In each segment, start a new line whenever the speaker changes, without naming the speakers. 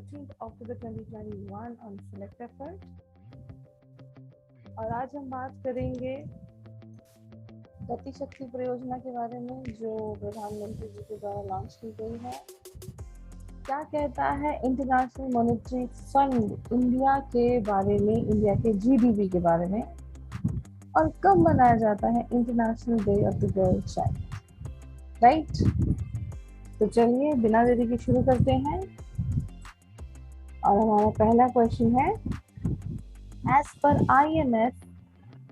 13 October 2021 on select effort. और आज हम बात करेंगे गति शक्ति परियोजना के बारे में जो प्रधानमंत्री जी के द्वारा लॉन्च की गई है। क्या कहता है इंटरनेशनल मॉनेटरी फंड इंडिया के बारे में, इंडिया के जीडीपी के बारे में, और कब मनाया जाता है international day of the girl child, right. तो चलिए बिना देरी के शुरू करते हैं। और हमारा पहला क्वेश्चन है, as per IMF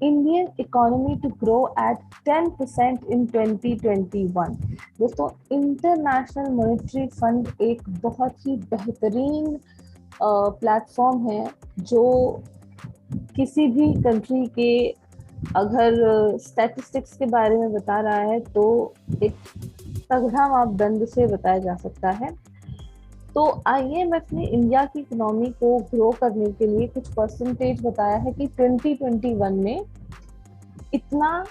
Indian economy to grow at 10% in 2021। दोस्तों, इंटरनेशनल मॉनेटरी फंड एक बहुत ही बेहतरीन प्लेटफॉर्म है जो किसी भी कंट्री के अगर स्टैटिस्टिक्स के बारे में बता रहा है तो एक तगड़ा मापदंड से बताया जा सकता है। तो IMF ने इंडिया की इकोनॉमी को ग्रो करने के लिए कुछ परसेंटेज बताया है कि 2021 में इतना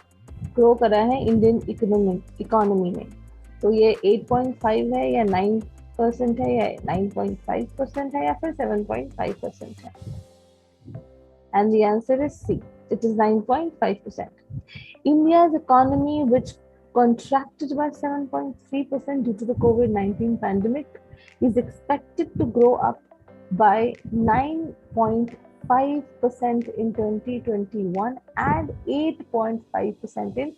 ग्रो करा है इंडियन इकोनॉमी में। तो ये 8.5 है या 9% है या 9.5% है या फिर 7.5% है। And the answer is C. It is 9.5%. India's economy, which contracted by 7.3% due to the COVID-19 pandemic, is expected to grow up by 9.5% in 2021 and 8.5% in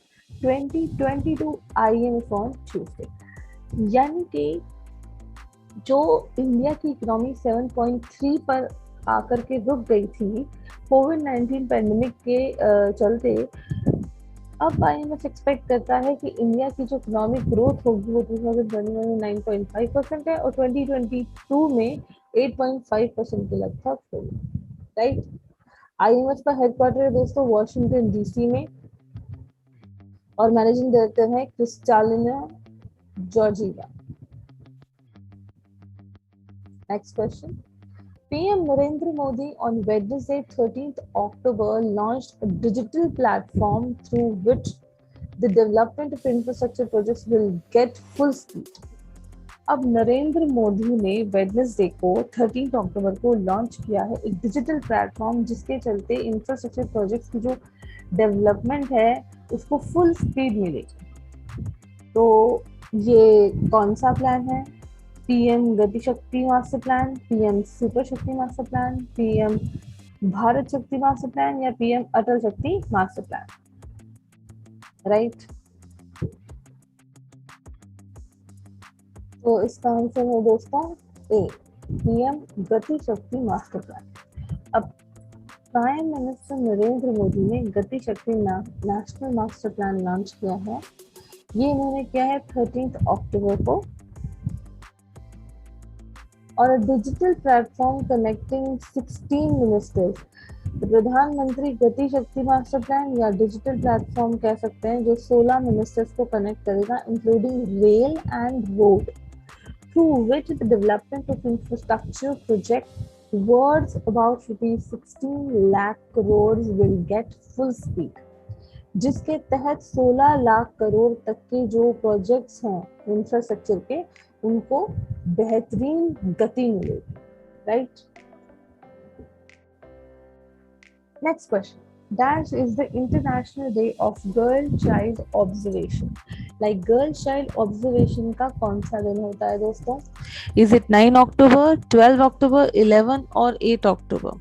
2022, IMF on Tuesday। यानी कि जो इंडिया की इकोनॉमी 7.3 पर आकर के रुक गई थी कोविड-19 पैंडेमिक के चलते, अब IMF एक्सपेक्ट करता है कि इंडिया की जो इकोनॉमिक ग्रोथ होगी वो 2021 में 9.5% है और 2022 में 8.5% के लगभग होगी, राइट। IMF का हेडक्वार्टर है दोस्तों वॉशिंगटन DC में और मैनेजिंग डायरेक्टर है Kristalina Georgieva. Next question, PM Narendra Modi on Wednesday 13th October launched a digital platform through which the development of infrastructure projects will get full speed। अब नरेंद्र मोदी ने Wednesday को 13 अक्टूबर को launch किया है एक डिजिटल प्लेटफॉर्म जिसके चलते इंफ्रास्ट्रक्चर प्रोजेक्ट्स की जो डेवलपमेंट है उसको फुल स्पीड मिलेगी। तो ये कौन सा प्लान है? PM गति शक्ति मास्टर प्लान, PM सुपर शक्ति मास्टर प्लान, PM भारत शक्ति मास्टर प्लान या PM अटल शक्ति मास्टर प्लान, राइट। तो इसका आंसर है दोस्तों A, PM गति शक्ति मास्टर प्लान। अब प्राइम मिनिस्टर नरेंद्र मोदी ने गति शक्ति नेशनल मास्टर प्लान लॉन्च किया है। ये इन्होंने किया है 13 अक्टूबर को और a digital platform connecting 16 ministers। प्रधानमंत्री गति शक्ति मास्टर प्लान या डिजिटल प्लेटफॉर्म कह सकते हैं जो 16 मिनिस्टर्स को कनेक्ट करेगा including rail and road, through which the development of infrastructure project worth about ₹16 lakh crore will get full speed, जिसके तहत 16 लाख करोड़ तक के जो प्रोजेक्ट्स हैं इंफ्रास्ट्रक्चर के उनको बेहतरीन गति मिलेगी, right. Next question, dash is the international day of girl child observation. Like girl child observation का कौन सा दिन होता है दोस्तों? इज इट 9 अक्टूबर, 12 अक्टूबर, 11 और 8 अक्टूबर?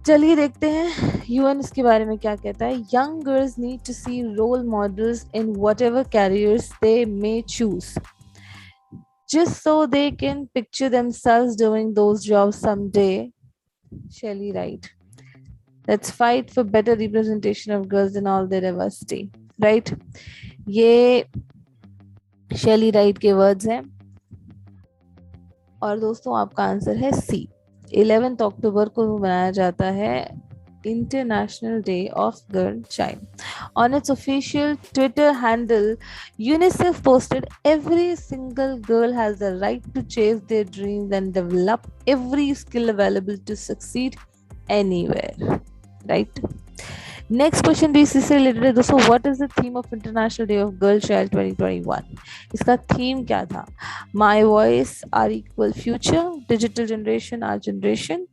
चलिए देखते हैं UN इसके बारे में क्या कहता है। Young girls need to see role models in whatever careers they may choose, just so they can picture themselves doing those jobs someday। Shelley Wright, let's fight for better representation of girls in all their diversity, right। ये Shelley Wright के words हैं और दोस्तों आपका answer है C। 11 अक्टूबर को मनाया जाता है International Day of Girl Child। On its official Twitter handle, UNICEF posted, "Every single girl has the right to chase their dreams and develop every skill available to succeed anywhere." Right? Next question भी इसी से related है दोस्तों, what is the theme of international day of girl child 2021? इसका theme क्या था? My voice our equal future, digital generation our generation,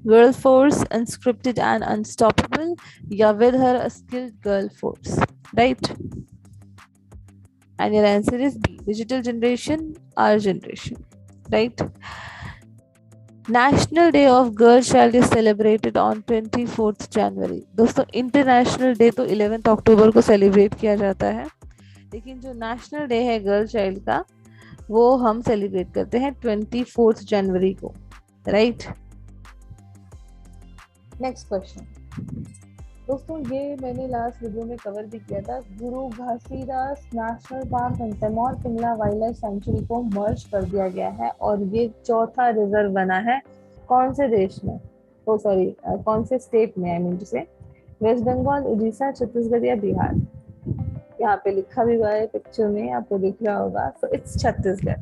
girl force unscripted and unstoppable, या with her a skilled girl force, right? And your answer is B, digital generation our generation, right? National day of girl child is celebrated on 24th January. दोस्तों international day तो 11 अक्टूबर को celebrate किया जाता है, लेकिन जो national day है girl child का वो हम सेलिब्रेट करते हैं 24th जनवरी को, राइट? नेक्स्ट क्वेश्चन दोस्तों, ये मैंने लास्ट वीडियो में कवर भी किया था, Guru Ghasidas national park and Tamor Pingla wildlife sanctuary को मर्ज कर दिया गया है और ये चौथा रिजर्व बना है कौन से देश में? तो सॉरी, कौन से स्टेट में? आई मीन टू से वेस्ट बंगाल, उड़ीसा, छत्तीसगढ़ या बिहार? यहाँ पे लिखा भी हुआ है पिक्चर में, आपको दिख रहा होगा, सो इट्स छत्तीसगढ़।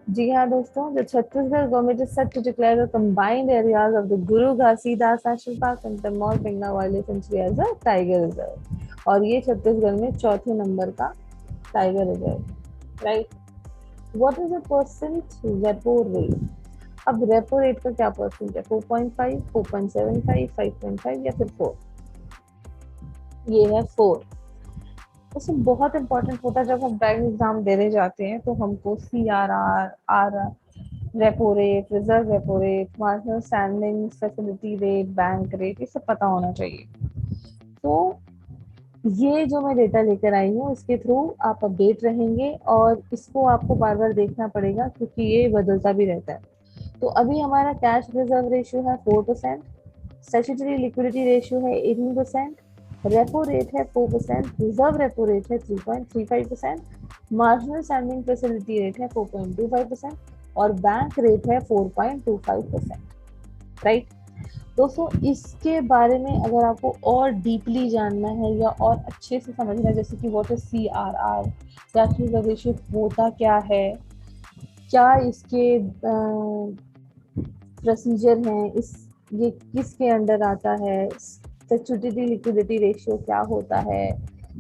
जी हाँ दोस्तों, the Chhattisgarh government is set to declare the combined areas of the Guru Ghazidas National Park and Taimaur Pingla Wildlife Sanctuary as a tiger reserve, और ये छत्तीसगढ़ में चौथे नंबर का tiger reserve, right? What is the percent repo rate? अब repo rate का क्या percent है? 4.5, 4.75, 5.5 या फिर 4? ये है 4। उससे बहुत इंपॉर्टेंट होता है जब हम बैंक एग्जाम देने जाते हैं तो हमको CRR, or repo rate, reserve repo rate, marginal standing facility rate, bank rate, ये सब पता होना चाहिए। तो ये जो मैं डेटा लेकर आई हूँ इसके थ्रू आप अपडेट रहेंगे और इसको आपको बार बार देखना पड़ेगा क्योंकि ये बदलता भी रहता है। तो अभी हमारा कैश रिजर्व रेशियो है 4%, स्टैट्यूटरी लिक्विडिटी रेशियो है 18%, रेपो रेट है 4%, रिजर्व रेपो रेट है 3.35%, मार्जिनल स्टैंडिंग फैसिलिटी रेट है 4.25% और बैंक रेट है 4.25%, राइट? दोस्तों इसके बारे में अगर आपको और डीपली जानना है या और अच्छे से समझना है, जैसे कि what is CRR, cash reserve ratio होता क्या है, क्या इसके प्रोसीजर हैं, इस ये किसके अंडर आता है, स्टैट्यूटरी लिक्विडिटी रेशियो क्या होता है,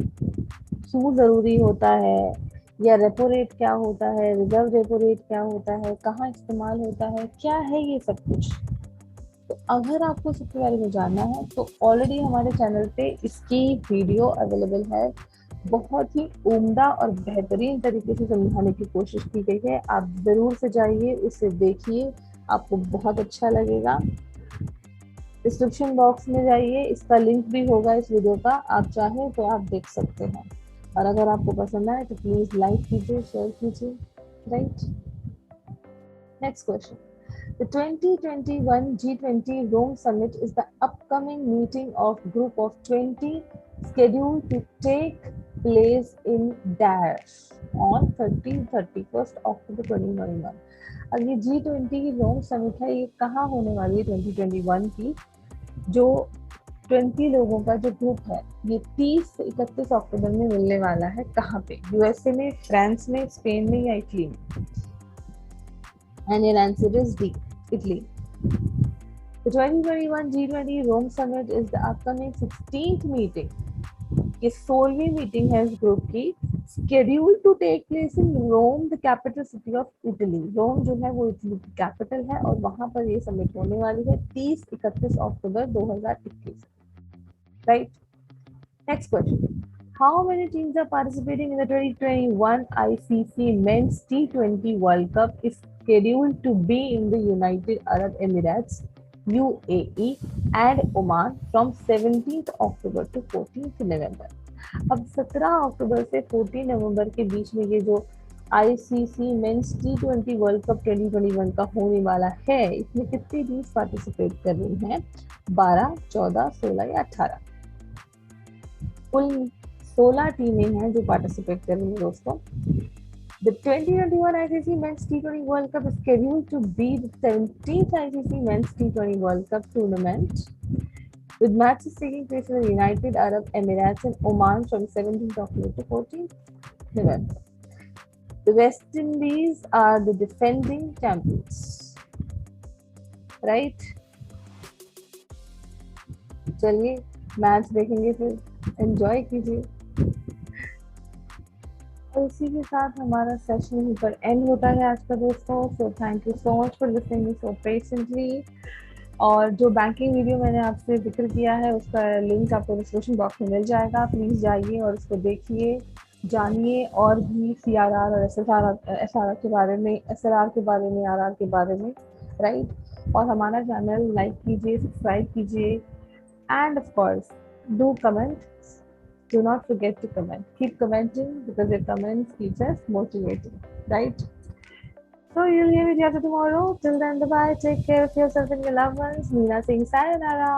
क्यों जरूरी होता है, या रेपो रेट क्या होता है, रिजर्व रेपो रेट क्या होता है, कहाँ इस्तेमाल होता है, क्या है ये सब कुछ। तो अगर आपको सबके बारे में जानना है तो ऑलरेडी हमारे चैनल पे इसकी वीडियो अवेलेबल है, बहुत ही उम्दा और बेहतरीन तरीके से समझाने की कोशिश की गई है। आप जरूर से जाइए, उसे देखिए, आपको बहुत अच्छा लगेगा। डिस्क्रिप्शन बॉक्स में जाइए, इसका लिंक भी होगा इस वीडियो का, आप चाहें तो आप देख सकते हैं। और अगर आपको पसंद आए तो प्लीज लाइक कीजिए, शेयर कीजिए, right? Next question, the 2021 G20 Rome Summit is the upcoming meeting of group of 20 scheduled to take place in Dash on 31st October 2021। अब ये G20 की रोम समिट है, ये कहाँ होने वाली है 2021 की? जो 20 लोगों का जो ग्रुप है ये 30 से 31 अक्टूबर में मिलने वाला है। कहाँ पे? USA में, फ्रांस में, स्पेन में या इटली में? And your answer is D, Italy. The 2021 G20 Rome Summit is the upcoming 16th meeting. ये 16वीं मीटिंग है इस ग्रुप की, scheduled to take place in Rome, the capital city of Italy. रोम जो है वो इटली की कैपिटल है और वहां पर ये समिट होने वाली है 30-31 अक्टूबर 2021, right? Next question, how many teams are participating in the 2021 ICC Men's T20 World Cup is scheduled to be in the United Arab Emirates, UAE and Oman from 17th October to 14th November। अब 17 अक्टूबर से 14 नवंबर के बीच में ये जो ICC Men's T20 world cup 2021 का होने वाला है, इसमें कितनी टीम्स पार्टिसिपेट कर रही हैं? 12, 14, 16 या 18? कुल 16 टीमें हैं जो पार्टिसिपेट कर रही हैं दोस्तों। The 2021 ICC Men's T20 World Cup is scheduled to be the 17th ICC Men's T20 World Cup tournament, with matches taking place in the United Arab Emirates and Oman from 17th October to 14th November. The West Indies are the defending champions, right? चलिए match देखेंगे, फिर enjoy कीजिए। और इसी के साथ हमारा session यहीं पर एंड होता है आज का दोस्तों। So thank you so much for listening me so patiently. और जो बैंकिंग वीडियो मैंने आपसे जिक्र किया है उसका लिंक आपको डिस्क्रिप्शन बॉक्स में मिल जाएगा, प्लीज़ जाइए और उसको देखिए, जानिए और भी CRR और SRR के बारे में, SRR के बारे में, RR के बारे में, राइट। और हमारा चैनल लाइक कीजिए, सब्सक्राइब कीजिए, end of course do comment, do not forget to comment, keep commenting because your comments keeps us motivated, right? So you'll hear me the other tomorrow. Till then, bye bye. Take care of yourself and your loved ones. Meena saying sayonara.